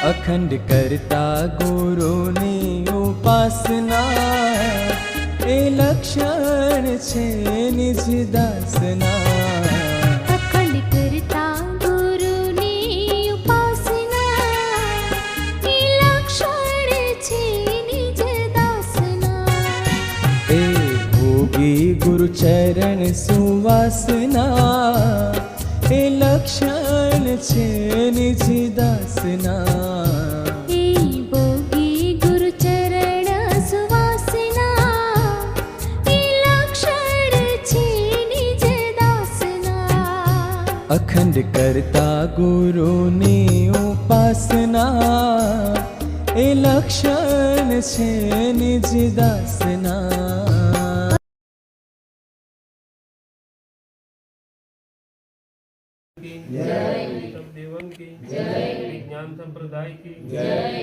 अखंड करता गुरुनी उपासना ए लक्षण छे निज दासना। अखंड करता गुरुनी उपासना ए लक्षण छे निज दासना। ए भोगी गुरु चरण सुवासना ए लक्षण छे निज दासना। ए भोगी गुरु चरण सुवासना ए लक्षण छे निज दासना। अखंड करता गुरुनी उपासना ए लक्षण छे निज दासना। सब देवन की जय, विज्ञान संप्रदाय की जय,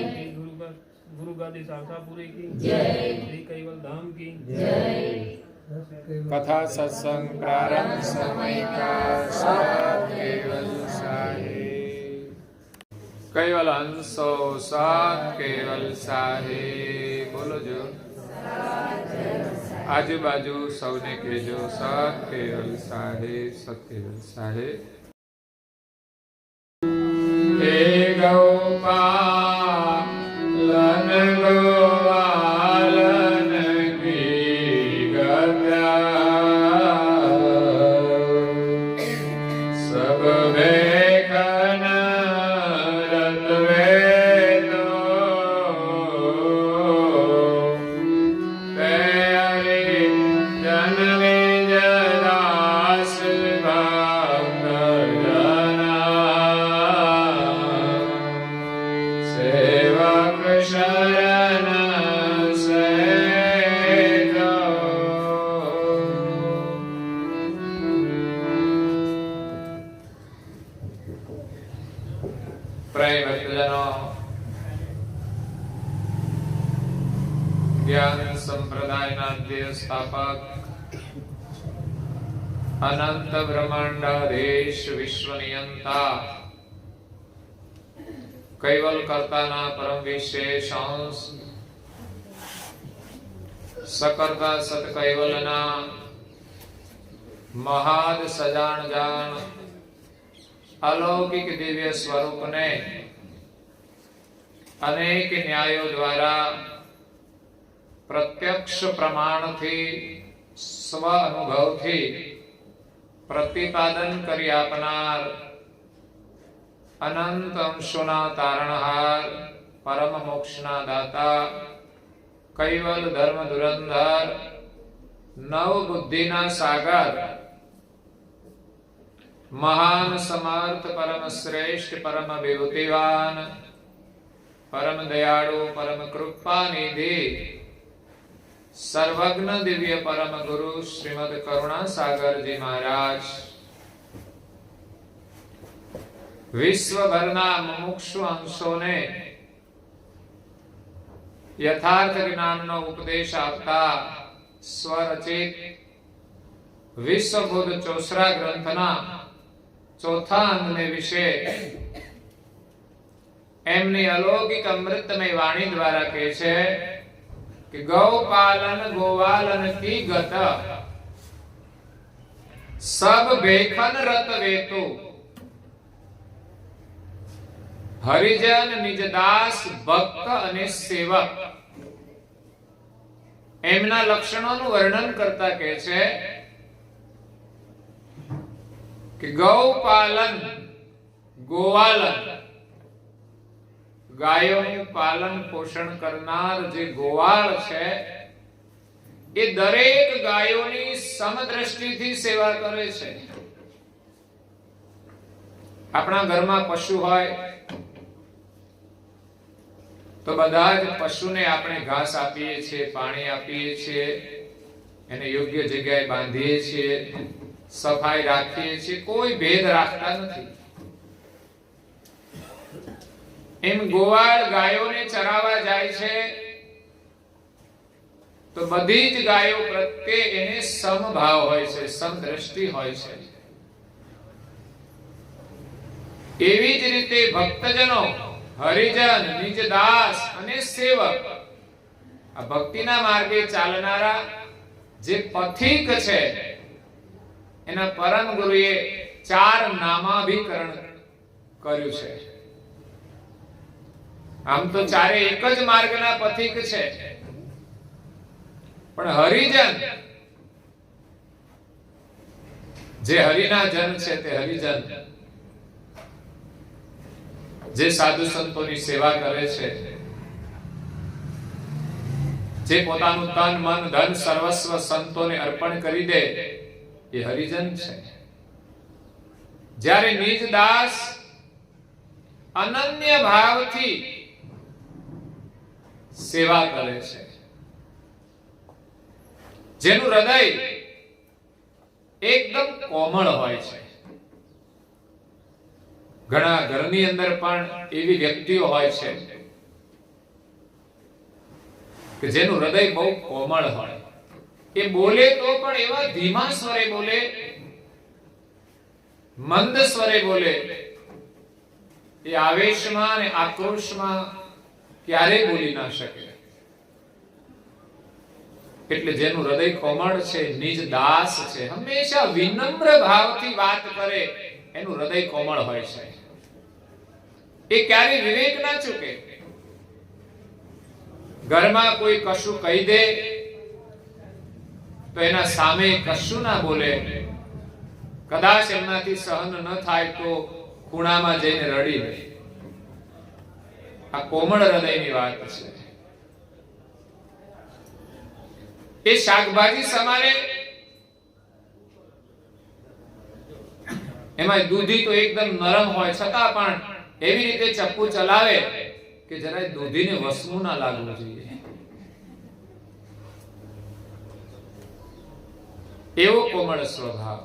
गुरु गादी शाखापुरी की जय, श्री कैवल धाम की जय। कथा सत्संग प्रारंभ समय का साथ केवल साहेब, केवल हंसो साथ केवल साहेब। बोलो जो आजू बाजू सौने के जो साथ केवल साहेब, सत केवल साहेब। गोपालन गोवालन की गद्या सब बेखन रतवे तो तेरे जननी जदास भक्त जना सेवक शरण से दो। प्रिय भक्तजनों, ज्ञान संप्रदायना देव स्थापक अनंत ब्रह्मांडाधीश विश्व नियंता कैवल कर्ताना परम विशेष अंश सकर्ता सत कैवलना महाद सजान जान अलौकिक दिव्य स्वरूप ने अनेक न्यायों द्वारा प्रत्यक्ष प्रमाण थी स्व अनुभव थी प्रतिपादन करी आपनार अनंत अंशोना तारणहार परम मोक्षना दाता कैवल धर्म धुरंधर नव बुद्धिना सागर महान समर्थ परम श्रेष्ठ परम विभूतिवान परम दयालु परम कृपा निधि सर्वज्ञ दिव्य परम गुरु श्रीमद करुणा सागर जी महाराज विश्व भरना मुमुक्षु अंशों ने यथार्थ ज्ञानનો उपदेश आपता स्वरचित विश्व बोध चोसरा ग्रंथना चौथा अंगने विषय एमनी अलौकिक अमृतमय वाणी द्वारा कहे छे कि गौपालन गोवालन की गत सब बेखन रत वेतु हरिजन निजदास भक्त अने सेवक एमना लक्षणों वर्णन करता कहे छे कि गौपालन गोवालन गायों पालन पोषण करनार जे गोवाळ छे ए दरेक गायोनी समदृष्टिथी सेवा करे छे। अपना घरमा पशु होय तो બધા જ પશુને આપણે ઘાસ આપીએ છીએ, પાણી આપીએ છીએ, એને યોગ્ય જગ્યાએ બાંધીએ છીએ, સફાઈ રાખીએ છીએ, કોઈ ભેદ રાખતા નથી। એમ ગોવાળ ગાયોને ચરાવવા જાય છે તો બધી જ ગાયો પ્રત્યે એને સમભાવ હોય છે, સમદ્રષ્ટિ હોય છે। એવી જ રીતે ભક્તજનો હરિજન, નિજદાસ અને સેવક, આ ભક્તિના માર્ગે ચાલનારા જે પથિક છે એના પરમ ગુરુએ 4 નામાભિકરણ કર્યું છે. આમ તો ચારે એક જ માર્ગના પથિક છે, પણ હરિજન, જે હરિના જન છે તે હરિજન, જે સાધુ સંતોની સેવા કરે છે, જે પોતાનું તન મન ધન સર્વસ્વ સંતોને અર્પણ કરી દે, એ હરિજન છે. જ્યારે નિજ દાસ અનન્ય ભાવથી સેવા કરે છે, જેનું હૃદય એકદમ કોમળ હોય છે. ઘણા ઘરની અંદર પણ એવી વ્યક્તિઓ હોય છે કે જેનું હૃદય બહુ કોમળ હોય. એ બોલે તો પણ એવા ધીમા સ્વરે બોલે, મંદ સ્વરે બોલે. એ આવેશમાં અને આક્રોશમાં ક્યારેય બોલી ના શકે. એટલે જેનું હૃદય કોમળ છે, નિજ દાસ છે, હંમેશા વિનમ્ર ભાવથી વાત કરે, એનું હૃદય કોમળ હોય છે. એ ક્યારેય વિવેક ના ચૂકે. ઘરમાં કોઈ કશું કહી દે તો એના સામે કશું ના બોલે. કદાચ એમનાથી સહન ન થાય તો ખૂણામાં જઈને રડી લે. આ કોમળ હૃદયની વાત છે. એ શાકભાજી સમારે, એમાં દૂધી તો એકદમ નરમ હોય છતાં પણ એવી રીતે ચપ્પુ ચલાવે કે જરાય દૂધીને વસવું ના લાગવું જોઈએ. એવો કોમળ સ્વભાવ.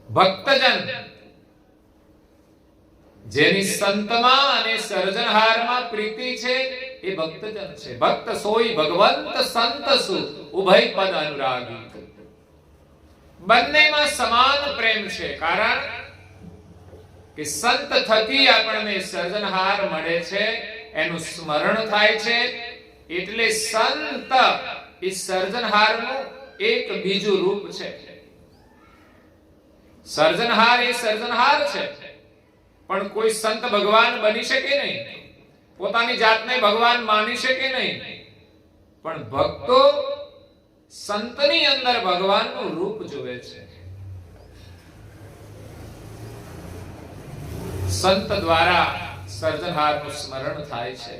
ભક્તજન, જેની સંતમાં અને સર્જનહારમાં પ્રીતિ છે, એ ભક્તજન છે. ભક્ત સોઈ ભગવંત સંત સુ ઉભય પદ અનુરાગી. બંનેમાં સમાન પ્રેમ છે. કારણ કે સંત થકી આપણને સર્જનહાર મળે છે, એનું સ્મરણ થાય છે. એટલે સંત એ સર્જનહારનું એક બીજું રૂપ છે. સર્જનહાર એ સર્જનહાર છે, પણ કોઈ સંત ભગવાન બની શકે નહીં, પોતાની જાતને ભગવાન માની શકે નહીં. પણ ભક્તો સંતની અંદર ભગવાનનું રૂપ જોવે છે. સંત દ્વારા સર્જનહારનું સ્મરણ થાય છે,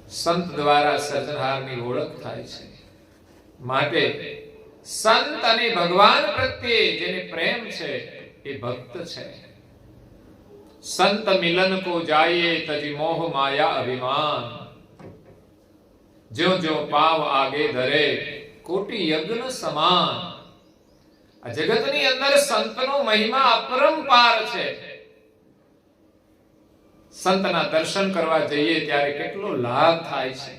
સંત દ્વારા સર્જનહારની ઓળખ થાય છે. માટે સંત અને ભગવાન પ્રત્યે જેને પ્રેમ છે એ ભક્ત છે. સંત મિલન કો જાયે તજી મોહ માયા અભિમાન. જ્યો જ્યો પાવ આગે ધરે કોટી યજ્ઞ સમાન. આ જગતની અંદર સંતનો મહિમા અપરંપાર છે. સંતના દર્શન કરવા જઈએ ત્યારે કેટલો લાભ થાય છે.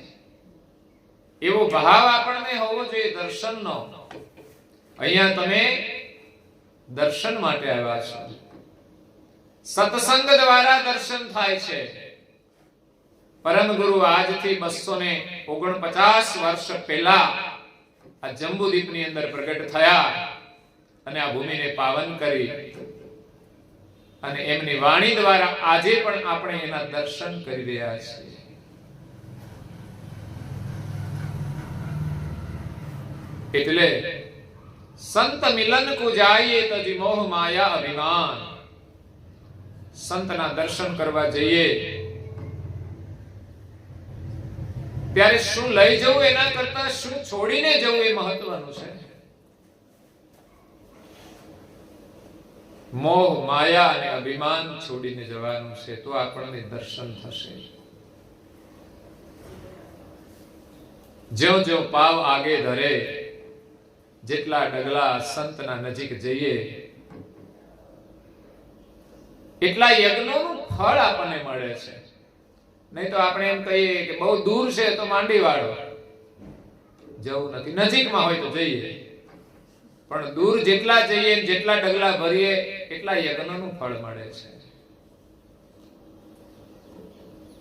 એવો ભાવ આપણને હોવો જોઈએ દર્શનનો. અહીંયા તમે દર્શન માટે આવ્યા છો. સત્સંગ દ્વારા દર્શન થાય છે. પરમ ગુરુ આજથી 249 વર્ષ પહેલા આ જંબુદીપની અંદર પ્રગટ થયા અને આ ભૂમિને પાવન કરી. અને એમની વાણી દ્વારા આજે પણ આપણે એના દર્શન કરી રહ્યા છીએ. એટલે સંત મિલન કો જાયે તજી મોહ માયા અભિમાન. સંતના દર્શન કરવા જઈએ ત્યારે શું લઈ જવું એના કરતા શું છોડીને જવું એ મહત્વનું છે. મોહ માયા અને અભિમાન છોડીને જવાનું છે, તો આપણને દર્શન થશે. જ્યો જ્યો પાવ આગે ધરે, જેટલા ડગલા સંતના નજીક જઈએ એટલા યજ્ઞોનું ફળ આપણને મળે છે. નહીં તો આપણે એમ કહીએ કે બહુ દૂર છે તો માંડી વાળો, જવું નથી. નજીકમાં હોય તો જઈએ, પણ દૂર જેટલા જઈએ જેટલા ડગલા ભરીએ એટલા યજ્ઞોનું ફળ મળે છે.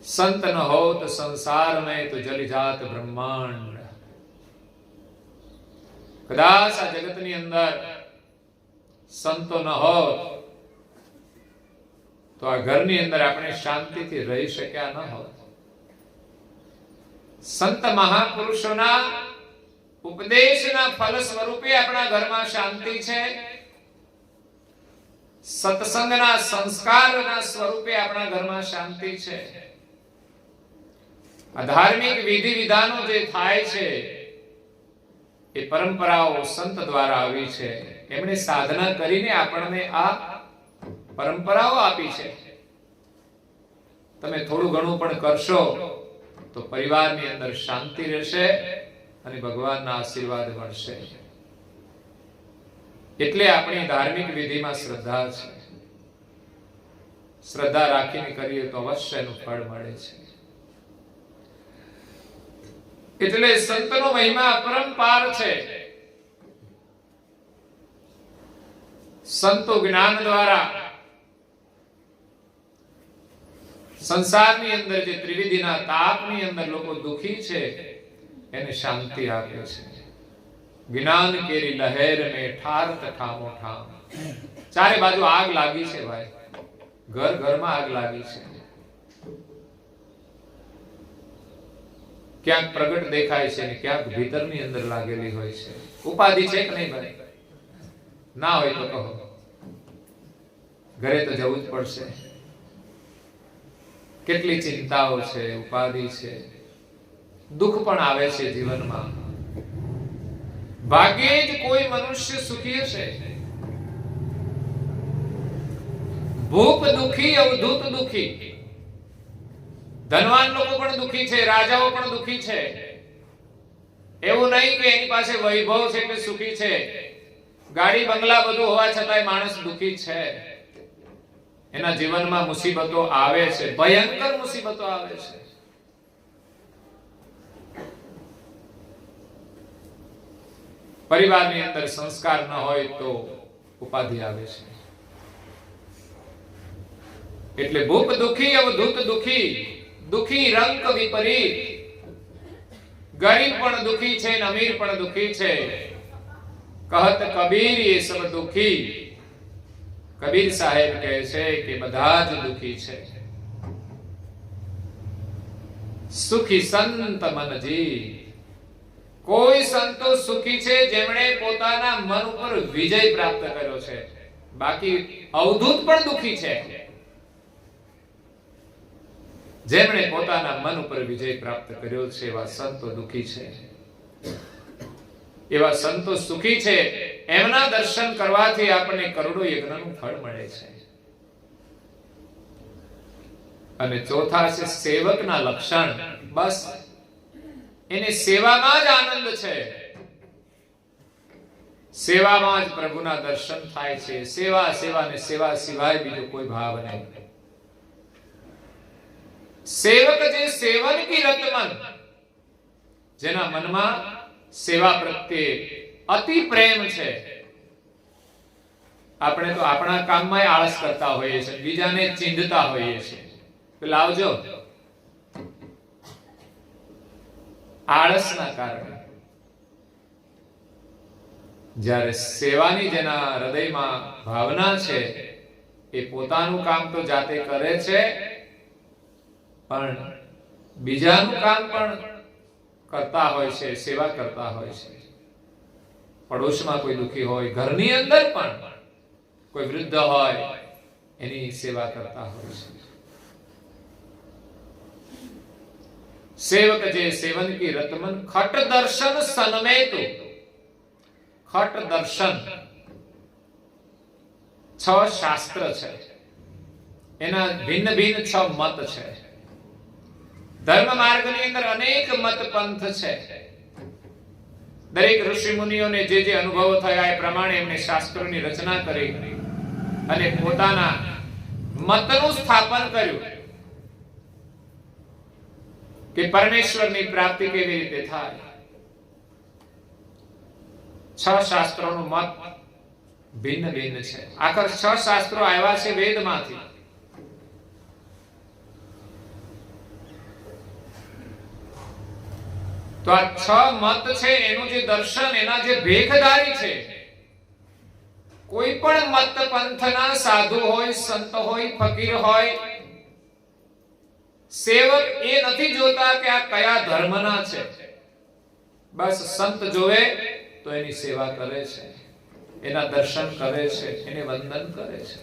संत न होत संसार में तो जली जात ब्रह्मांड। कदाच आ जगतनी अंदर संतो न होत तो आ घરની અંદર આપણે શાંતિથી રહી શક્યા ન હોત। સંત મહાપુરુષોના ઉપદેશના ફલ સ્વરૂપે આપણા ઘરમાં શાંતિ છે। સત્સંગના સંસ્કારના સ્વરૂપે આપણા ઘરમાં શાંતિ છે। આ ધાર્મિક વિધિ વિધાનો જે થાય છે એ પરંપરાઓ સંત દ્વારા આવી છે। એમણે સાધના કરીને આપણને આ પરંપરાઓ આપી છે। તમે થોડું ઘણું પણ કરશો તો પરિવારની અંદર શાંતિ રહેશે અને ભગવાનના આશીર્વાદ મળશે। એટલે આપણી ધાર્મિક વિધિમાં શ્રદ્ધા છે। શ્રદ્ધા રાખીને કરીએ તો અવશ્ય એનું ફળ મળે છે। એટલે સંતનો મહિમા અપરંપાર છે। સંતો જ્ઞાન દ્વારા સંસારની અંદર જે ત્રિવિધિના તાપની અંદર લોકો દુખી છે એને શાંતિ આપે છે। જ્ઞાન કેરી લહેર મે ઠારત ઠામો ઠામ। ચારે બાજુ આગ લાગી છે ભાઈ, ઘર ઘરમાં આગ લાગી છે। ક્યાંક પ્રગટ દેખાય છે ને ક્યાંક ભીતરની અંદર લાગેલી હોય છે। ઉપાધિ છે કે નહીં ભાઈ? ના હોય તો કહો, ઘરે તો જવું જ પડશે। કેટલી ચિંતાઓ છે, ઉપાધિ છે, દુઃખ પણ આવે છે જીવનમાં। ભાગ્યે જ કોઈ મનુષ્ય સુખી હશે। ભૂપ દુખી, અવધૂત દુખી। ધનવાન લોકો પણ દુખી છે, રાજાઓ પણ દુખી છે। એવું નહીં કે એની પાસે વૈભવ છે એટલે સુખી છે। ગાડી બંગલા બધું હોવા છતાંય માણસ દુખી છે। એના જીવનમાં મુસીબતો આવે છે, ભયંકર મુસીબતો આવે છે। પરિવારની અંદર સંસ્કાર ન હોય તો ઉપાધિ આવે છે। એટલે ભૂપ દુખી, અવધૂત દુખી, दुखी रंग विपरीत। गरीब पण दुखी छे ने अमीर पण दुखी छे। कहत कबीर ये सब दुखी। कबीर साहेब कहे छे कि बधा ज दुखी छे। सुखी संत मन जी। कोई संतो सुखी छे जेमणे पोताना मन पर विजय प्राप्त कर्यो छे। बाकी अवधूत पण दुखी छे। જેમણે પોતાના મન ઉપર વિજય પ્રાપ્ત કર્યો છે એવા સંતો દુખી છે। એવા સંતો સુખી છે, એમના દર્શન કરવાથી આપણને કરોડો યજ્ઞનું ફળ મળે છે। અને ચોથા છે સેવકના લક્ષણ। બસ એને સેવામાં જ આનંદ છે। સેવામાં જ પ્રભુના દર્શન થાય છે। સેવા સેવા ને સેવા સિવાય બીજો કોઈ ભાવ નહીં। सेवक जे सेवन की रतमन, जेना मनमा सेवा प्रत्ये अति प्रेम छे। આપણે તો આપણા કામમાં આળસ કરતા હોઈએ છીએ, બીજાને ચીંધતા હોઈએ છીએ કે લાવજો। આળસના કારણે જ્યારે સેવાની જેના હૃદયમાં ભાવના છે એ પોતાનું કામ તો જાતે કરે છે, પણ બીજાનું કામ પણ કરતા હોય છે, સેવા કરતા હોય છે। પડોશમાં કોઈ દુખી હોય, ઘરની અંદર પણ કોઈ વૃદ્ધ હોય એની સેવા કરતા હોય છે। सेवक जे सेवन की रतमन खट दर्शन सनमेतु। खट दर्शन 6 शास्त्र છે, એના ભિન્ન ભિન્ન 6 મત છે। धर्म मार्ग ની અંદર અનેક મત પંથ છે। દરેક ઋષિ મુનિઓને જે જે અનુભવો થયા એ પ્રમાણે એમણે શાસ્ત્રોની રચના કરી અને પોતાના મતનું સ્થાપન કર્યું કે પરમેશ્વરની પ્રાપ્તિ કેવી રીતે થાય। 6 શાસ્ત્રોનું મત ભિન્ન ભિન્ન છે। આખર 6 શાસ્ત્રો આવ્યા છે વેદમાંથી। તો આ 6 મત છે એનું જે દર્શન, એના જે ભેખદારી છે, કોઈ પણ મત પંથના સાધુ હોય, સંત હોય, ફકીર હોય, સેવક એ નથી જોતા કે આ કયા ધર્મના છે. બસ સંત જોવે તો એની સેવા કરે છે, એના દર્શન કરે છે, એને વંદન કરે છે.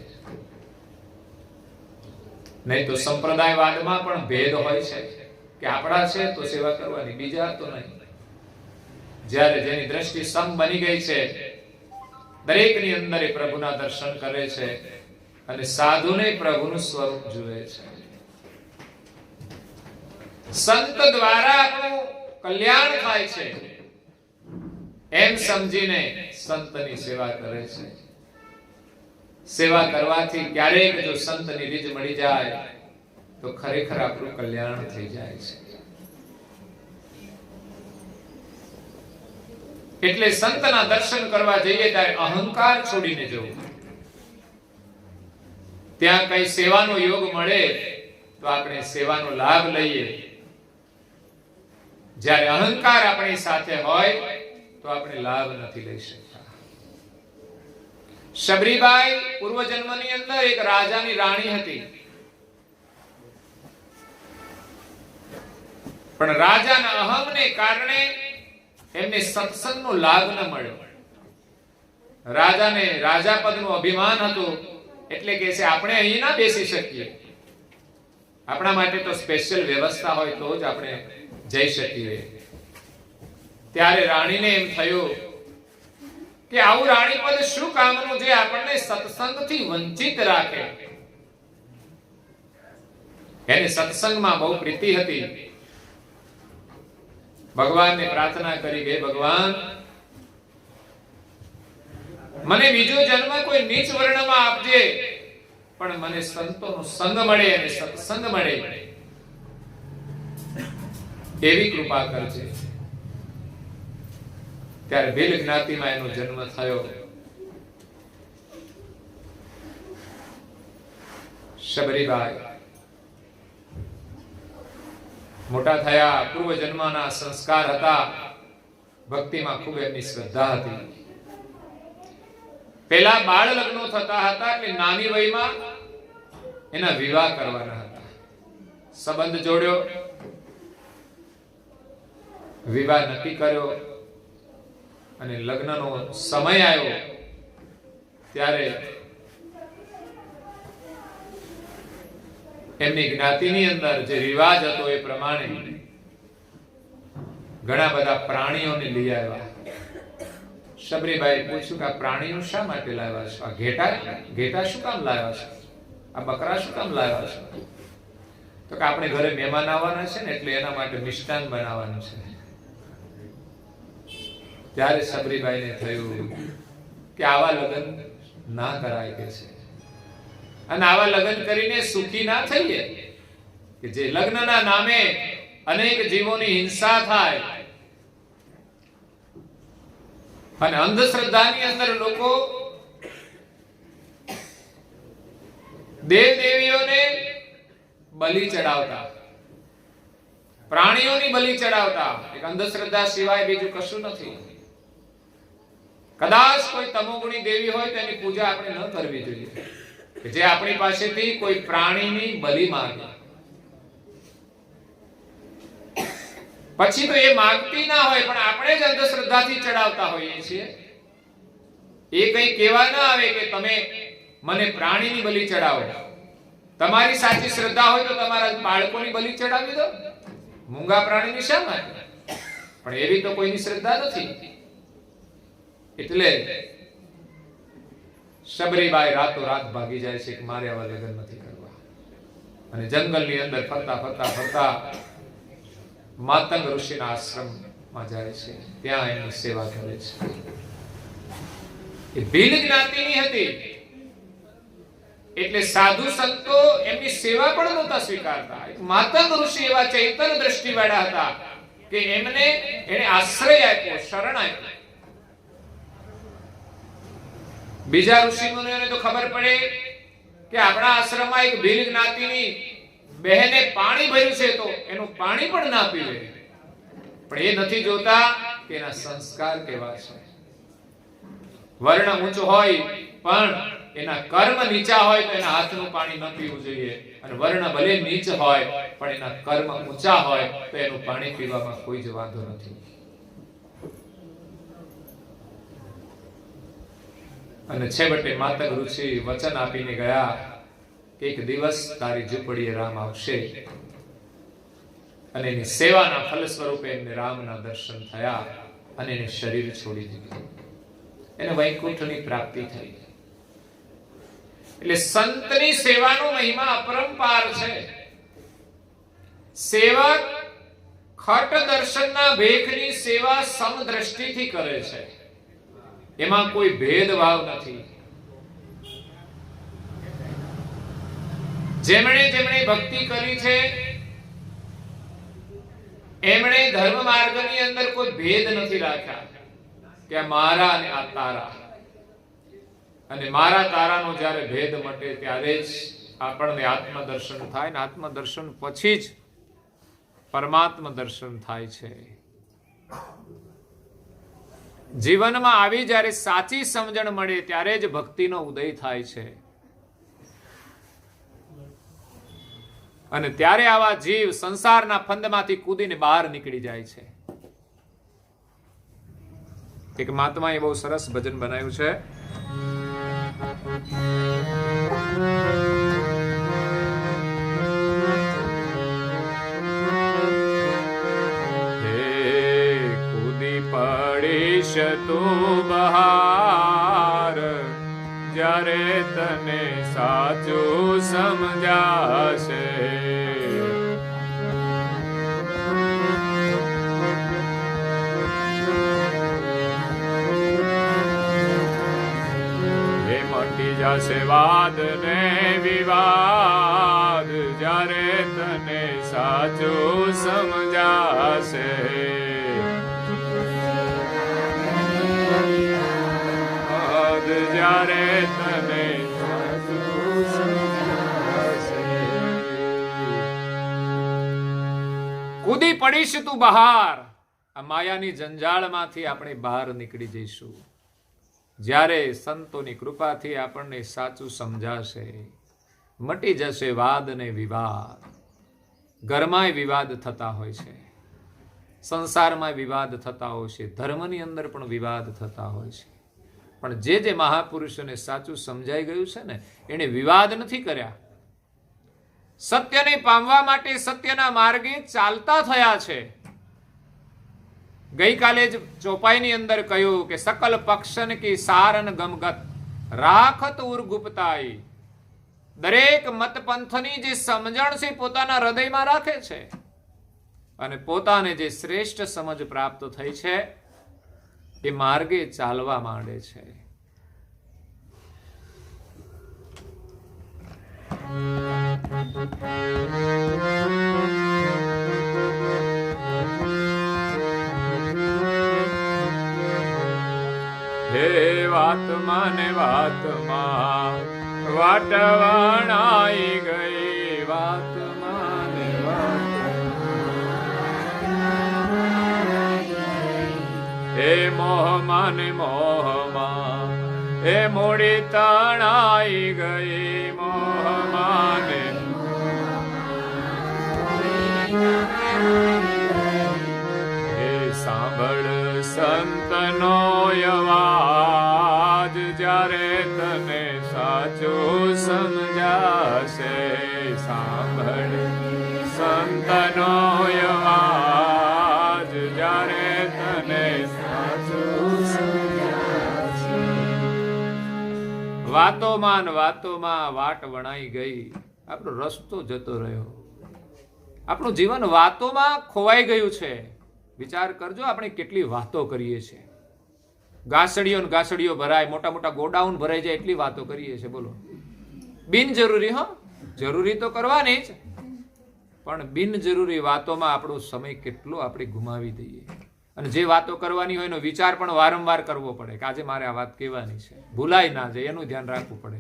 નહીં તો સંપ્રદાયવાદમાં પણ ભેદ હોય છે કે આપણા છે તો સેવા કરવાની, બીજા તો નહીં. જ્યારે જેની દ્રષ્ટિ સમ બની ગઈ છે, દરેકની અંદર એ પ્રભુના દર્શન કરે છે અને સાધુને પ્રભુનું સ્વરૂપ જુએ છે. સંત દ્વારા આપણું કલ્યાણ થાય છે એમ સમજીને સંતની સેવા કરે છે. સેવા કરવાથી ક્યારેક જો સંતની રીત મળી જાય તો ખરેખર આપણું કલ્યાણ થઈ જાય છે. એટલે સંતના દર્શન કરવા જઈએ ત્યારે અહંકાર છોડીને જવું. ત્યાં કઈ સેવાનો યોગ મળે તો આપણે સેવાનો લાભ લઈએ. જ્યારે અહંકાર આપણી સાથે હોય તો આપણે લાભ નથી લઈ શકતા. શબરીબાઈ પૂર્વજન્મની અંદર એક રાજાની રાણી હતી, પણ રાજાના અહમને કારણે એમને સત્સંગનો લાભ ન મળ્યો. રાજાને રાજા પદનું અભિમાન હતું, એટલે કે છે આપણે અહીં ના બેસી શકીએ, આપણા માટે તો સ્પેશિયલ વ્યવસ્થા હોય તો જ આપણે જઈ શકીએ. ત્યારે રાણીને એમ થયું કે આવું રાણી પદ શું કામનું જે આપણને સત્સંગથી વંચિત રાખે. એને સત્સંગમાં બહુ પ્રીતિ હતી. ભગવાનને પ્રાર્થના કરી કે ભગવાન, મને બીજો જન્મ કોઈ નીચ વર્ણમાં આપજે, પણ મને સંતોનો સંગ મળે અને સત્સંગ મળે એવી કૃપા કરજે. ત્યારે ભીલ જ્ઞાતિમાં એનો જન્મ થયો. શબરીબાઈ મોટા થયા, પૂર્વ જન્મના સંસ્કાર હતા, ભક્તિમાં ખૂબ એમની શ્રદ્ધા હતી. પહેલા બાળ લગ્નો થતા હતા, એટલે નાની વયમાં એના વિવાહ કરવાના હતા. સંબંધ જોડ્યો, વિવાહ નક્કી કર્યો અને લગ્નનો સમય આવ્યો ત્યારે એમની જ્ઞાતિની અંદર જે રિવાજ હતો એ પ્રમાણે ઘણા બધા પ્રાણીઓને લઈ આવ્યા. શબરીબાઈ પૂછ્યું કે આ પ્રાણીઓ શા માટે લાવ્યા છો? આ ઘેટા શું કામ લાવ્યા છો? આ બકરા શું કામ લાવ્યા છો? તો કે આપણે ઘરે મહેમાન આવવાના છે ને, એટલે એના માટે મિષ્ટાન બનાવવાનું છે. ત્યારે શબરીબાઈને થયું કે આવા લગ્ન ના કરાય કે છે, અને આવા લગ્ન કરીને સુખી ના થઈએ, કે જે લગ્નના નામે અનેક જીવોની હિંસા થાય અને અંધશ્રદ્ધાની અંદર લોકો દેવ દેવીઓને બલિ ચડાવતા, પ્રાણીઓની બલિ ચડાવતા. એક અંધશ્રદ્ધા સિવાય બીજું કશું નથી. કદાચ કોઈ તમોગુણી દેવી હોય તો એની પૂજા આપણે ન કરવી જોઈએ, કે જે આપણી પાસેથી કોઈ પ્રાણીની બલિ માંગે. પછી તો એ માંગતી ના હોય, પણ આપણે જ અંધશ્રદ્ધાથી ચડાવતા હોઈએ છીએ. એ કઈ કહેવા ના આવે કે તમે મને પ્રાણીની બલિ ચડાવો. તમારી સાચી શ્રદ્ધા હોય તો તમારા બાળકોની બલિ ચડાવી દો, મૂંગા પ્રાણીની શા માટે? પણ એવી તો કોઈની શ્રદ્ધા નથી. એટલે શબરીબાઈ રાતો રાત ભાગી જાય છે કે મારે આવા લગ્ન નથી કરવા, અને જંગલની અંદર ફરતા ફરતા ફરતા માતંગ ઋષિના આશ્રમમાં જાય છે. ત્યાં એની સેવા કરે છે. એ ભીલ જ્ઞાતિની હતી, એટલે સાધુ સંતો એમની સેવા પણ નહોતા સ્વીકારતા. માતંગ ઋષિ એવા ચૈતન્ય દ્રષ્ટિવાળા હતા કે એને આશ્રય આપ્યો, શરણ આપ્યો. બીજા ઋષિ મુનિઓને તો ખબર પડે કે આપણા આશ્રમમાં એક ભીલ જ્ઞાતિની બહેને પાણી ભર્યું છે, તો એનું પાણી પણ ના પીવે. પણ એ નથી જોતા કે એના સંસ્કાર કેવા છે. વર્ણ ઊંચો હોય પણ એના કર્મ નીચા હોય તો એના હાથનું પાણી ન પીવું જોઈએ, અને વર્ણ ભલે નીચ હોય પણ એના કર્મ ઊંચા હોય તો એનું પાણી પીવામાં કોઈ જ વાંધો નથી. અને છેવટે માતંગ ઋષિ વચન આપીને ગયા કે એક દિવસ તારી ઝૂંપડીએ રામ આવશે, અને એની સેવાના ફલ સ્વરૂપે એમને રામના દર્શન થયા અને એને શરીર છોડી દીધું, એને વૈકુંઠની પ્રાપ્તિ થઈ. એટલે સંતની સેવાનો મહિમા અપરંપાર છે. સેવક ખટ દર્શનના ભેખની સેવા સમદ્રષ્ટિથી કરે છે, એમાં કોઈ ભેદભાવ નથી. જેમણે ભક્તિ કરી છે એમણે ધર્મ માર્ગની અંદર કોઈ ભેદ નથી રાખ્યા કે આ મારા અને આ તારા, અને મારા તારાનો જ્યારે ભેદ મટે ત્યારે જ આપણને આત્મદર્શન થાય, ને આત્મદર્શન પછી જ પરમાત્મ દર્શન થાય છે. જીવનમાં આવી જ્યારે સાચી સમજણ મળે ત્યારે જ ભક્તિનો ઉદય થાય છે, અને ત્યારે આવા જીવ સંસારના ફંદમાંથી કૂદીને બહાર નીકળી જાય છે. એક મહાત્માએ બહુ સરસ ભજન બનાવ્યું છે. પડીશ તું બહાર જ્યારે તને સાચું સમજાશે. એ મટી જશે વાદ ને વિવાદ જ્યારે તને સાચું સમજાશે. જ્યારે તને કૂદી પડીશ તું બહાર, આ માયાની જંજાળમાંથી આપણે બહાર નીકળી જઈશું જ્યારે સંતોની કૃપાથી આપણને સાચું સમજાશે. મટી જશે વાદ ને વિવાદ. ઘરમાંય વિવાદ થતા હોય છે, સંસારમાં વિવાદ થતા હોય છે, ધર્મની અંદર પણ વિવાદ થતા હોય છે, પણ જે મહાપુરુષોને સાચું સમજાઈ ગયું છે ને એને વિવાદ નથી કર્યા. સત્યને પામવા માટે સત્યના માર્ગે ચાલતા થયા છે. ગઈકાલે જ ચોપાઈની અંદર કહ્યું કે સકલ પક્ષન કી સારન ગમગત રાખત ઉર ગુપ્તાઈ. દરેક મત પંથની જે સમજણ છે પોતાના હૃદયમાં રાખે છે, અને પોતાને જે શ્રેષ્ઠ સમજ પ્રાપ્ત થઈ છે એ માર્ગે ચાલવા માંડે છે. હે વાતમાં ને વાતમાં વાટ વણાઈ ગઈ, વાતમાં ને હે મોહમાં ને મોહમાં હે મોડી તણાઈ ગઈ, મોહમાં ને હે સાંભળ સંતનો અવાજ જ્યારે તને સાચું સમજાશે. સાંભળ સંતનો અવાજ જ્યારે તને વાતોમાં વાટ વણાઈ ગઈ. આપણો રસ્તો જતો રહ્યો, આપણું જીવન વાતોમાં ખોવાઈ ગયું છે. વિચાર કરજો આપણે કેટલી વાતો કરીએ છીએ. ગાસડીઓ ભરાય, મોટા મોટા ગોડાઉન ભરાઈ જાય એટલી વાતો કરીએ છીએ. બોલો, બિનજરૂરી. જરૂરી તો કરવાની જ, પણ બિનજરૂરી વાતોમાં આપણો સમય કેટલો આપણે ગુમાવી દઈએ. અને જે વાતો કરવાની હોય એનો વિચાર પણ વારંવાર કરવો પડે કે આજે મારે આ વાત કહેવાની છે, ભૂલાય ના જાય એનું ધ્યાન રાખવું પડે.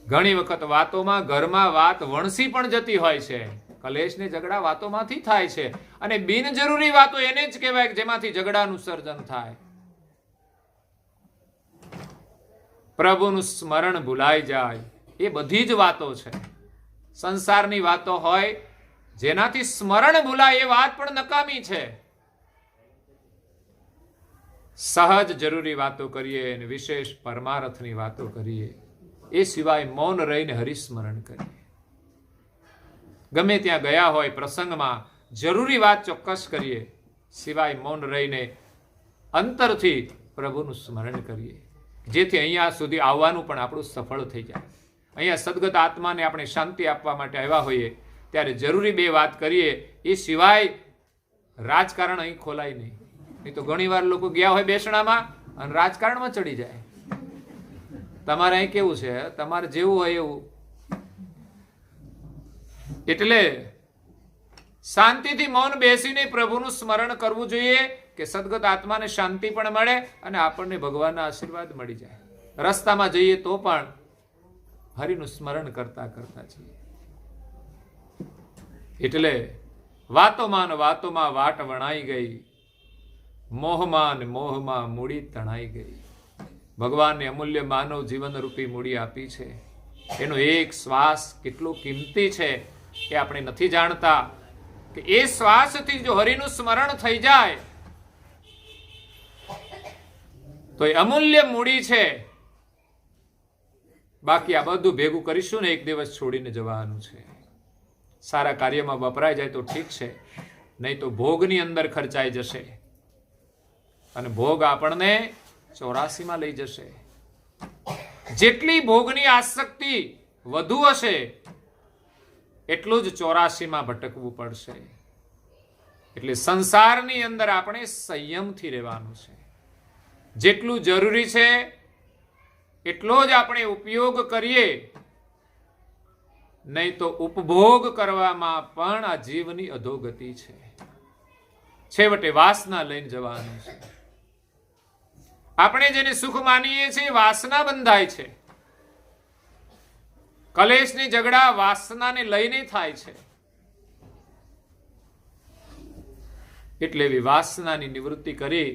ઘણી વખત વાતોમાં ઘરમાં વાત વણસી પણ જતી હોય છે. કલેશ ને ઝઘડા વાતોમાંથી થાય છે, અને બિનજરૂરી વાતો એને જ કહેવાય કે જેમાંથી ઝઘડાનું સર્જન થાય. પ્રભુનું સ્મરણ ભૂલાઈ જાય એ બધી જ વાતો છે. સંસારની વાતો હોય જેનાથી સ્મરણ ભૂલાય એ વાત પણ નકામી છે. સહજ જરૂરી વાતો કરીએ અને વિશેષ પરમાર્થની વાતો કરીએ, એ સિવાય મૌન રહીને હરિસ્મરણ કરીએ. ગમે ત્યાં ગયા હોય પ્રસંગમાં જરૂરી વાત ચોક્કસ કરીએ, સિવાય મૌન રહીને અંતરથી પ્રભુનું સ્મરણ કરીએ, જેથી અહીંયા સુધી આવવાનું પણ આપણું સફળ થઈ જાય. અહીંયા સદગત આત્માને આપણે શાંતિ આપવા માટે આવ્યા હોઈએ ત્યારે જરૂરી બે વાત કરીએ, એ સિવાય રાજકારણ અહીં ખોલાય નહીં. નહીં તો ઘણી વાર લોકો ગયા હોય બેસણામાં અને રાજકારણમાં ચડી જાય. તમારે અહીં કેવું છે, તમારે જેવું હોય એવું. એટલે શાંતિથી મૌન બેસીને પ્રભુનું સ્મરણ કરવું જોઈએ કે સદગત આત્માને શાંતિ પણ મળે અને આપણને ભગવાનના આશીર્વાદ મળી જાય. રસ્તામાં જઈએ તો પણ હરિનું સ્મરણ કરતા કરતા જઈએ. એટલે વાતોમાં વાટ વણાઈ ગઈ, મોહમાં મૂડી તણાઈ ગઈ. ભગવાનને અમૂલ્ય માનવ જીવન રૂપી મૂડી આપી છે. એનો એક શ્વાસ કેટલો કિંમતી છે એ આપણે નથી જાણતા, કે એ શ્વાસથી જો હરિનું સ્મરણ થઈ જાય તો એ અમૂલ્ય મૂડી છે. બાકી આ બધું ભેગું કરીશું ને એક દિવસ છોડીને જવાનું છે. સારા કાર્યમાં વપરાઈ જાય તો ઠીક છે, નહીં તો ભોગની અંદર ખર્ચાઈ જશે અને ભોગ આપણને 84માં લઈ જશે. જેટલી ભોગની આસક્તિ વધુ હશે એટલું જ 84માં ભટકવું પડશે. એટલે સંસારની અંદર આપણે સંયમથી રહેવાનું છે. જેટલું જરૂરી છે એટલો જ આપણે ઉપયોગ કરીએ, નહીં તો ઉપભોગ કરવામાં પણ આ જીવની અધોગતિ છે. છેવટે વાસના લઈને જવાનું છે. આપણે જેને સુખ માનીએ છીએ વાસના બંધાય છે. કલેશની ઝઘડા વાસનાને લઈને થાય છે. એટલે એવી વાસનાની નિવૃત્તિ કરી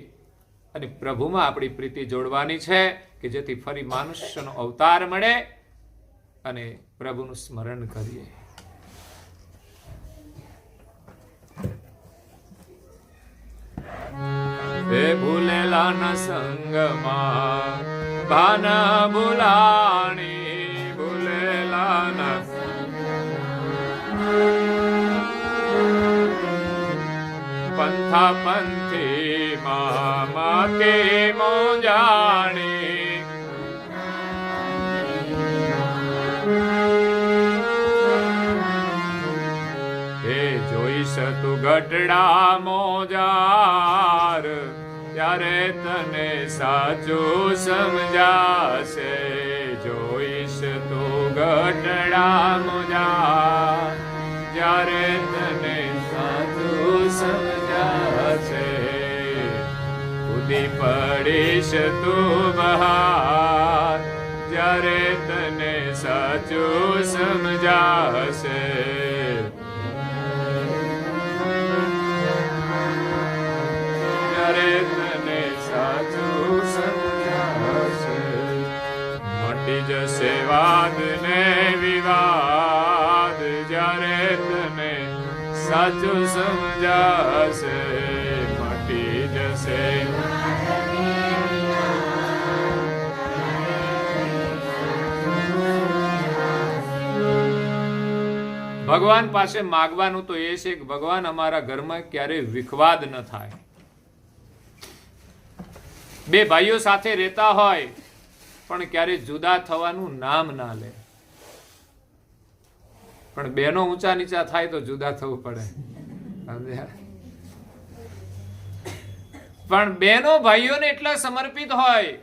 અને પ્રભુમાં આપણી પ્રીતિ જોડવાની છે, કે જેથી ફરી મનુષ્યનો અવતાર મળે અને પ્રભુનું સ્મરણ કરીએ. એ ભૂલેલાના સંગમાં ભાન ભૂલાણી, ભૂલેલાના પંથા પંથી માતે મોજાણી. હે જોઈશ તું ગઢડા મોજાર, ત્યારે તને સાચું સમજાશે. જોઈશ તું ગઢડા મોજાર, ત્યારે તને સાચું સમજાશે. કૂદી પડીશ તું બહાર, જ્યારે તને સાચું સમજાશે. ત્યારે તને સાચું સમજાશે. મટી જશે વાદ ને વિવાદ, જ્યારે તને સાચું સમજાશે. મટી જશે ભગવાન પાસે માગવાનું તો એ છે કે ભગવાન અમારા ઘરમાં ક્યારેય વિખવાદ ન થાય. બે ભાઈઓ સાથે રહેતા હોય પણ ક્યારેય જુદા થવાનું નામ ના લે. પણ બહેનો ઊંચા નીચા થાય તો જુદા થવું પડે. પણ બહેનો ભાઈઓને એટલા સમર્પિત હોય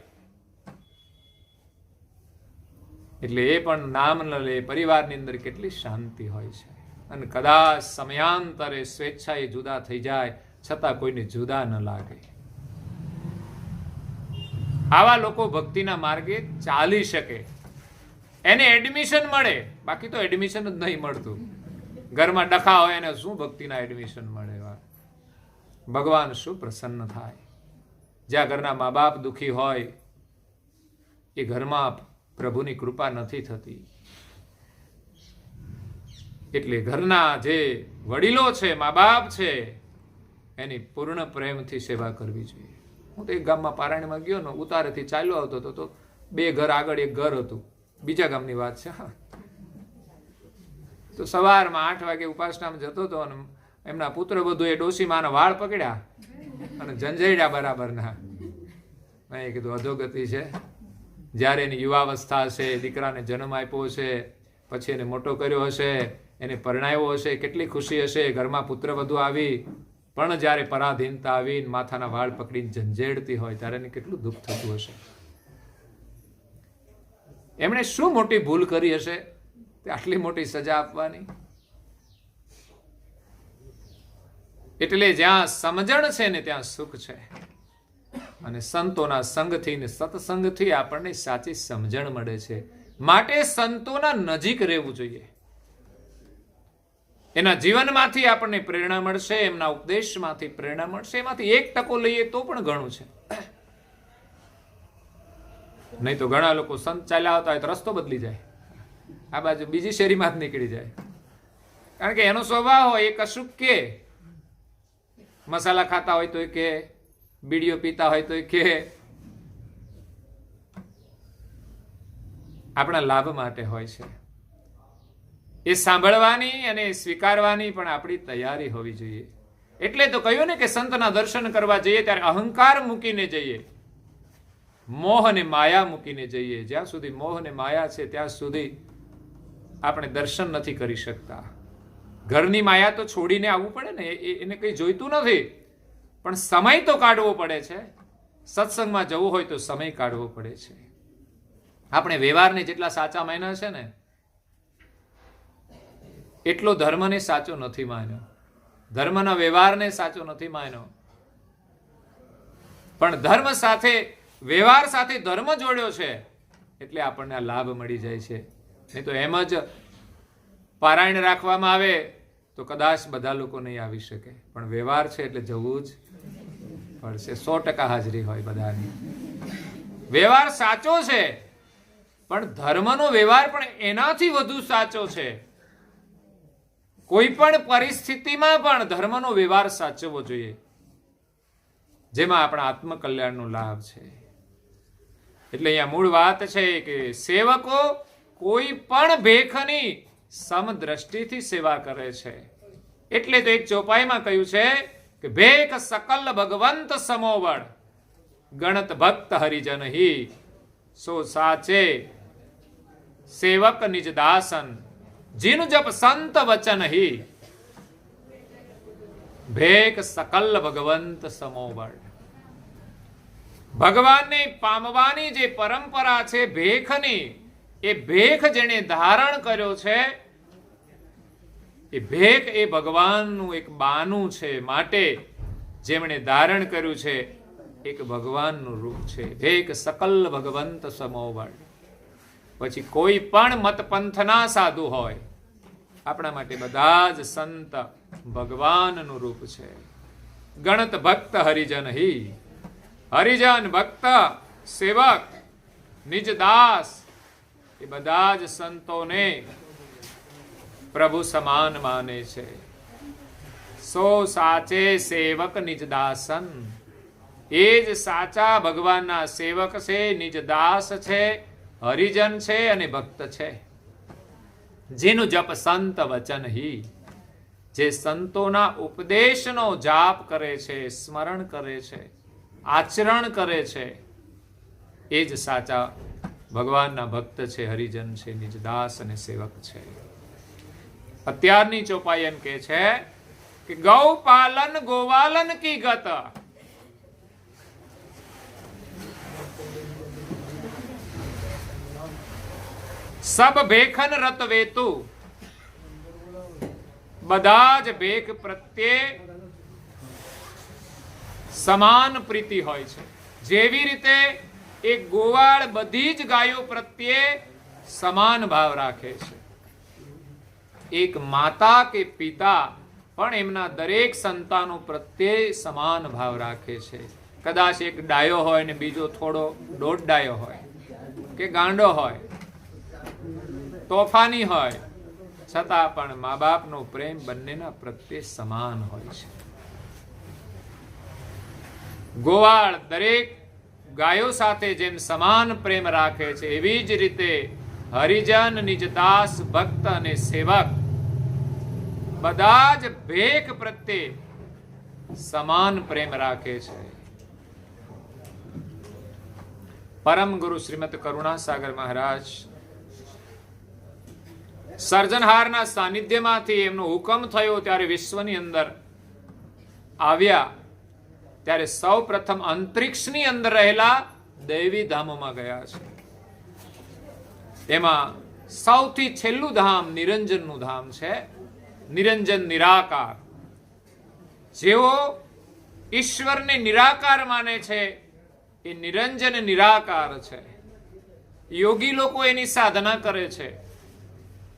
એટલે એ પણ નામ ન લે. પરિવારની અંદર કેટલી શાંતિ હોય છે. અને કદાચ સમયાંતરે સ્વેચ્છાએ જુદા થઈ જાય છતાં કોઈને જુદા ન લાગે. આવા લોકો ભક્તિના માર્ગે ચાલી શકે, એને એડમિશન મળે. બાકી તો એડમિશન જ નહીં મળતું. ઘરમાં ડખા હોય એને શું ભક્તિના એડમિશન મળે? ભગવાન શું પ્રસન્ન થાય? જ્યાં ઘરના મા બાપ દુઃખી હોય એ ઘરમાં પ્રભુની કૃપા નથી થતી. એટલે ઘરના જે વડીલો છે, મા બાપ છે, એની પૂર્ણ પ્રેમથી સેવા કરવી જોઈએ. હું તો એક ગામમાં પારાયણમાં ગયો ને, ઉતારેથી ચાલ્યો આવતો હતો તો 2 ઘર આગળ એક ઘર હતું, બીજા ગામની વાત છે. તો સવારમાં 8 વાગે ઉપાસનામાં જતો હતો અને એમના પુત્ર બધું એ ડોશીમાના વાળ પકડ્યા અને ઝંઝેડ્યા બરાબરના. મેં કીધું અધોગતિ છે. જ્યારે એની યુવાવસ્થા હશે, દીકરાને જન્મ આપ્યો હશે, પછી એને મોટો કર્યો હશે, એને પરણાવ્યો હશે, કેટલી ખુશી હશે, ઘરમાં પુત્ર વધુ આવી, પણ જ્યારે પરાધીનતા આવીને માથાના વાળ પકડીને ઝંઝેડતી હોય ત્યારે એને કેટલું દુઃખ થતું હશે. એમણે શું મોટી ભૂલ કરી હશે તે આટલી મોટી સજા આપવાની? એટલે જ્યાં સમજણ છે ને ત્યાં સુખ છે. અને સંતોના સંગથી ને સત્સંગથી આપણને સાચી સમજણ મળે છે. માટે સંતોના નજીક રહેવું જોઈએ. એના જીવનમાંથી આપણને પ્રેરણા મળશે, એમના ઉપદેશમાંથી પ્રેરણા મળશે. એમાંથી 1% લઈએ તો પણ ઘણું છે. નહીં તો ઘણા લોકો સંત ચાલ્યા આવતા હોય તો રસ્તો બદલી જાય, આ બાજુ બીજી શેરીમાં જ નીકળી જાય. કારણ કે એનો સ્વભાવ હોય, એ કશું કે મસાલા ખાતા હોય તો કે, બીડીઓ પીતા હોય તો કે, આપણા લાભ માટે હોય છે. એ સાંભળવાની અને સ્વીકારવાની પણ આપણી તૈયારી હોવી જોઈએ. એટલે તો કહ્યું ને કે સંતના દર્શન કરવા જઈએ ત્યારે અહંકાર મૂકીને જઈએ, મોહ અને માયા મૂકીને જઈએ. જ્યાં સુધી મોહ અને માયા છે ત્યાં સુધી આપણે દર્શન નથી કરી શકતા. ઘરની માયા તો છોડીને આવવું પડે ને, એને કંઈ જોઈતું નથી, પણ સમય તો કાઢવો પડે છે. સત્સંગમાં જવું હોય તો સમય કાઢવો પડે છે. આપણે વ્યવહારને જેટલા સાચા માન્યા છે ને એટલો ધર્મને સાચો નથી માન્યો, ધર્મના વ્યવહારને સાચો નથી માન્યો. પણ ધર્મ સાથે, વ્યવહાર સાથે ધર્મ જોડ્યો છે એટલે આપણને આ લાભ મળી જાય છે. નહીં તો એમ જ પારાયણ રાખવામાં આવે તો કદાચ બધા લોકો નહીં આવી શકે, પણ વ્યવહાર છે એટલે જવું જ પડશે. 100% હાજરી હોય બધાની. વ્યવહાર સાચો છે પણ ધર્મનો વ્યવહાર પણ એનાથી વધુ સાચો છે. કોઈ પણ પરિસ્થિતિમાં પણ ધર્મનો વ્યવહાર સાચવવો જોઈએ, જેમાં આપણા આત્મકલ્યાણનો લાભ છે. એટલે અહીંયા મૂળ વાત છે કે સેવકો કોઈ પણ ભેખની સમદ્રષ્ટિથી સેવા કરે છે. એટલે તો એક ચોપાઈમાં કહ્યું છે કે ભેખ સકલ ભગવંત સમોવડ, ગણત ભક્ત હરિજન હી, સો સાચે સેવક નિજ દાસન, જીન જપ સંત વચન હી. ભેખ સકલ ભગવંત સમોવડ. ભગવાનને પામવાની જે પરંપરા છે ભેખની, એ ભેખ જેને ધારણ કર્યો છે, એ ભેખ એ ભગવાનનું એક બાનું છે. માટે જેમણે ધારણ કર્યું છે એક ભગવાનનું રૂપ છે. ભેખ સકલ ભગવંત સમોવડ. પછી કોઈ પણ મતપંથના સાધુ હોય, આપણા માટે બધા જ સંત ભગવાનનું રૂપ છે. ગણત ભક્ત હરિજન હી. હરિજન, ભક્ત, સેવક, નિજ દાસ, એ બધા જ સંતોને પ્રભુ સમાન માને છે. સો સાચે સેવક નિજ દાસન. એ જ સાચા ભગવાનના સેવક છે, નિજ દાસ છે, હરિજન છે અને ભક્ત છે. જેનું જપ સંત વચન હી. જે સંતોના ઉપદેશનો જાપ કરે છે, સ્મરણ કરે છે, આચરણ કરે છે, એ જ સાચા ભગવાનના ભક્ત છે, હરિજન છે, નિજ દાસ અને સેવક છે. અત્યારની ચોપાઈ એમ કે છે કે ગૌ પાલન ગોવાલન કી ગત. સબ ભેખન રત વેતુ. બધા જ ભેખ પ્રત્યે સમાન પ્રીતિ હોય છે. જેવી રીતે એક ગોવાળ બધી જ ગાયો પ્રત્યે સમાન ભાવ રાખે છે, એક માતા કે પિતા પણ એમના દરેક સંતાનો પ્રત્યે સમાન ભાવ રાખે છે. કદાચ એક ડાયો હોય ને બીજો થોડો દોઢ ડાયો હોય કે ગાંડો હોય, તોફાની હોય, છતાં પણ મા બાપનો પ્રેમ બંનેના પ્રત્યે સમાન હોય છે. ગોવાળ દરેક ગાયો સાથે જેમ સમાન પ્રેમ રાખે છે, એવી જ રીતે હરિજન, નિજદાસ, ભક્ત અને સેવક બધા જ ભેખ પ્રત્યે સમાન પ્રેમ રાખે છે. પરમ ગુરુ શ્રીમદ કરુણાસાગર મહારાજ સર્જનહારના સાનિધ્યમાંથી એમનો હુકમ થયો ત્યારે વિશ્વની અંદર આવ્યા, ત્યારે સૌ પ્રથમ અંતરિક્ષની અંદર રહેલા દૈવી ધામોમાં ગયા છે. એમાં સૌથી છેલ્લું ધામ નિરંજનનું ધામ છે. નિરંજન નિરાકાર. જેઓ ઈશ્વરને નિરાકાર માને છે એ નિરંજન નિરાકાર છે. યોગી લોકો એની સાધના કરે છે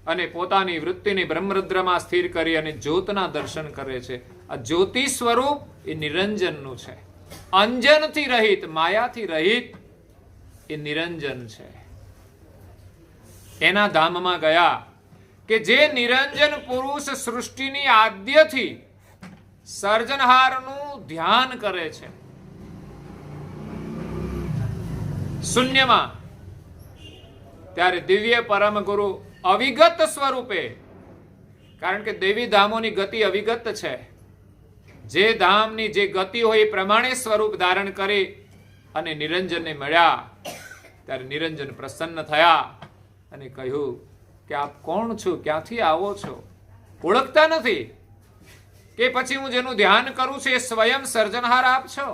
અને પોતાની વૃત્તિને બ્રહ્મરુદ્રમાં સ્થિર કરી અને જ્યોતના દર્શન કરે છે. આ જ્યોતિ સ્વરૂપ એ નિરંજનનું છે. અંજનથી રહિત, માયાથી રહિત એ નિરંજન છે. એના ધામમાં ગયા કે જે નિરંજન પુરુષ સૃષ્ટિની આદ્યથી સર્જનહારનું ધ્યાન કરે છે. શૂન્યમાં ત્યારે દિવ્ય પરમ ગુરુ અવિગત સ્વરૂપે, કારણ કે દેવી ધામોની ગતિ અવિગત છે, જે ધામની જે ગતિ હોય એ પ્રમાણે સ્વરૂપ ધારણ કરી અને નિરંજનને મળ્યા. ત્યારે નિરંજન પ્રસન્ન થયા અને કહ્યું કે આપ કોણ છો, ક્યાંથી આવો છો? ઓળખતા નથી કે પછી હું જેનું ધ્યાન કરું છું એ સ્વયં સર્જનહાર આપ છો?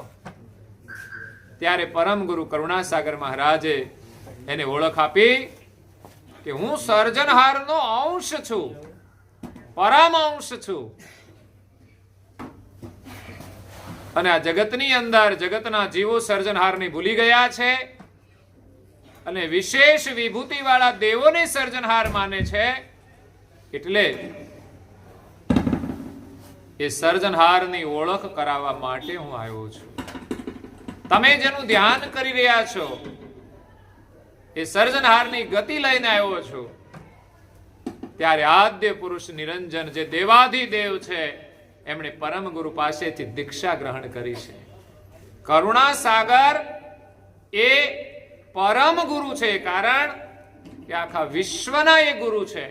ત્યારે પરમ ગુરુ કરુણાસાગર મહારાજે એને ઓળખ આપી કે હું સર્જનહારનો અંશ છું, પરમ અંશ છું. અને આ જગતની અંદર જગતના જીવો સર્જનહારને ભૂલી ગયા છે અને વિશેષ વિભૂતિ વાળા દેવોને સર્જનહાર માને છે. એટલે એ સર્જનહારની ઓળખ કરાવવા માટે હું આવ્યો છું. તમે જેનું ધ્યાન કરી રહ્યા છો એ સર્જનહારની ગતિ લઈને આવ્યો છું. ત્યારે આદ્ય પુરુષ નિરંજન જે દેવાધિદેવ છે એમણે પરમ ગુરુ પાસેથી દીક્ષા ગ્રહણ કરી છે. કરુણાસાગર એ પરમ ગુરુ છે, કારણ કે આખા વિશ્વના એ ગુરુ છે.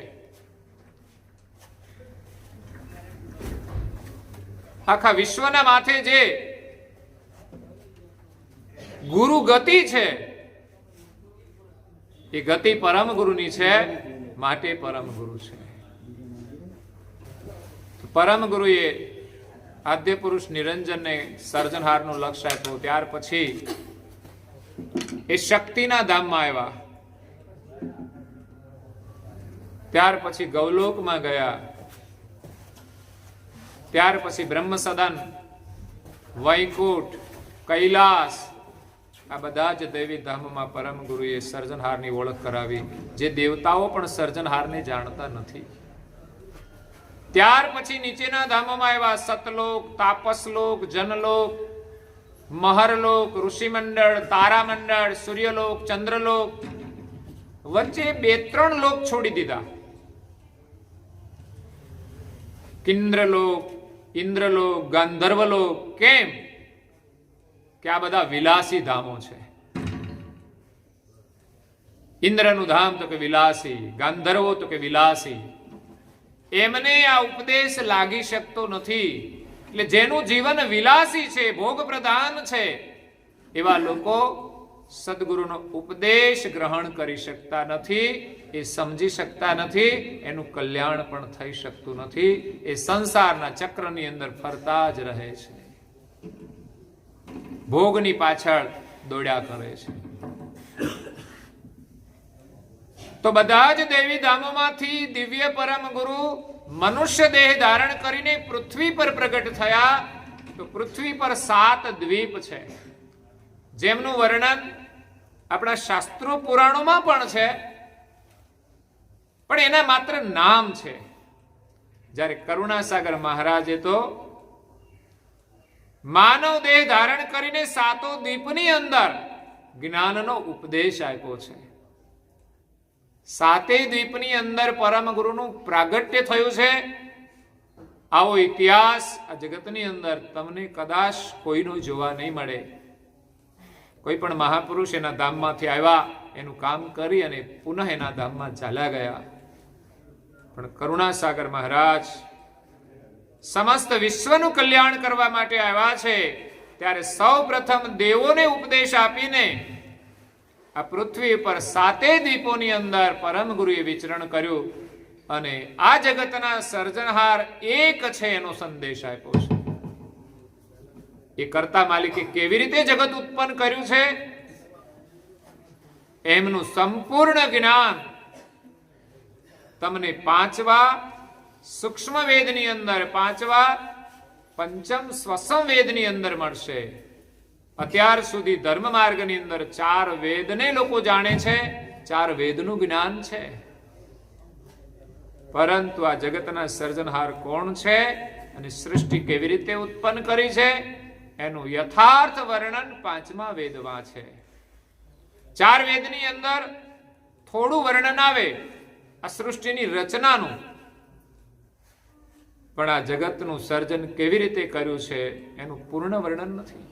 આખા વિશ્વના માથે જે ગુરુ ગતિ છે એ ગતિ પરમ ગુરુની છે, માટે પરમ ગુરુ છે. પરમ ગુરુએ આદ્ય પુરુષ નિરંજનને સર્જનહારનું લક્ષ્ય આપ્યું. ત્યાર પછી એ શક્તિના ધામમાં આવ્યા. ત્યાર પછી ગૌલોકમાં ગયા. ત્યાર પછી બ્રહ્મ સદન, વૈકુંઠ, કૈલાસ, આ બધા જ દેવી ધામમાં પરમ ગુરુએ સર્જનહારની ઓળખ કરાવી, જે દેવતાઓ પણ સર્જનહારને જાણતા નથી. ત્યાર પછી નીચેના ધામોમાં આવ્યા. સતલોક, તાપસલોક, જનલોક, મહરલોક, ઋષિમંડળ, તારામંડળ, સૂર્યલોક, ચંદ્રલોક, વચ્ચે 2-3 લોક છોડી દીધા. કિન્દ્રલોક, ઇન્દ્રલોક, ગાંધર્વલોક. કેમ? કે આ બધા વિલાસી ધામો છે. ઇન્દ્રનું ધામ તો કે વિલાસી, ગાંધર્વો તો કે વિલાસી. એમને આ ઉપદેશ લાગી શકતો નથી. એટલે જેનું જીવન વિલાસી છે, ભોગ પ્રધાન છે, એવા લોકો સદગુરુનો ઉપદેશ ગ્રહણ કરી શકતા નથી, એ સમજી શકતા નથી, એનું કલ્યાણ પણ થઈ શકતું નથી. એ સંસારના ચક્રની અંદર ફરતા જ રહે છે, ભોગની પાછળ દોડ્યા કરે છે. તો બધા જ દેવી ધામોમાંથી દિવ્ય પરમ ગુરુ મનુષ્ય દેહ ધારણ કરીને પૃથ્વી પર પ્રગટ થયા. તો પૃથ્વી પર 7 દ્વીપ છે, જેમનું વર્ણન આપણા શાસ્ત્રો પુરાણોમાં પણ છે, પણ એના માત્ર નામ છે. જ્યારે કરુણાસાગર મહારાજે તો માનવ દેહ ધારણ કરીને સાતો દીપની અંદર જ્ઞાનનો ઉપદેશ આપ્યો છે. સાતે દ્વીપની અંદર પરમ ગુરુનું પ્રાગટ્ય થયું છે. આવો ઇતિહાસ આ જગતની અંદર તમને કદાચ કોઈનો જોવા નહીં મળે. કોઈ પણ મહાપુરુષ એના ધામમાંથી આવ્યા, એનું કામ કરી અને પુનઃ એના ધામમાં ચાલ્યા ગયા. પણ કરુણાસાગર મહારાજ સમસ્ત વિશ્વનું કલ્યાણ કરવા માટે આવ્યા છે. ત્યારે સૌ પ્રથમ દેવોને ઉપદેશ આપીને આ પૃથ્વી પર સાતે દ્વીપોની અંદર પરમ ગુરુએ વિચરણ કર્યું અને આ જગતના સર્જનહાર એક છે એનો સંદેશ આપ્યો છે. એ કરતા માલિકે કેવી રીતે જગત ઉત્પન્ન કર્યું છે એમનું સંપૂર્ણ જ્ઞાન તમને પાંચવા સૂક્ષ્મ વેદની અંદર, પાંચવા પંચમ સ્વસમ વેદની અંદર મળશે. અત્યાર સુધી ધર્મ માર્ગની અંદર 4 વેદને લોકો જાણે છે, 4 વેદનું જ્ઞાન છે. પરંતુ આ જગતના સર્જનહાર કોણ છે અને સૃષ્ટિ કેવી રીતે ઉત્પન્ન કરી છે એનું યથાર્થ વર્ણન 5મા વેદમાં છે. 4 વેદની અંદર થોડું વર્ણન આવે આ સૃષ્ટિની રચનાનું, પણ આ જગતનું સર્જન કેવી રીતે કર્યું છે એનું પૂર્ણ વર્ણન નથી.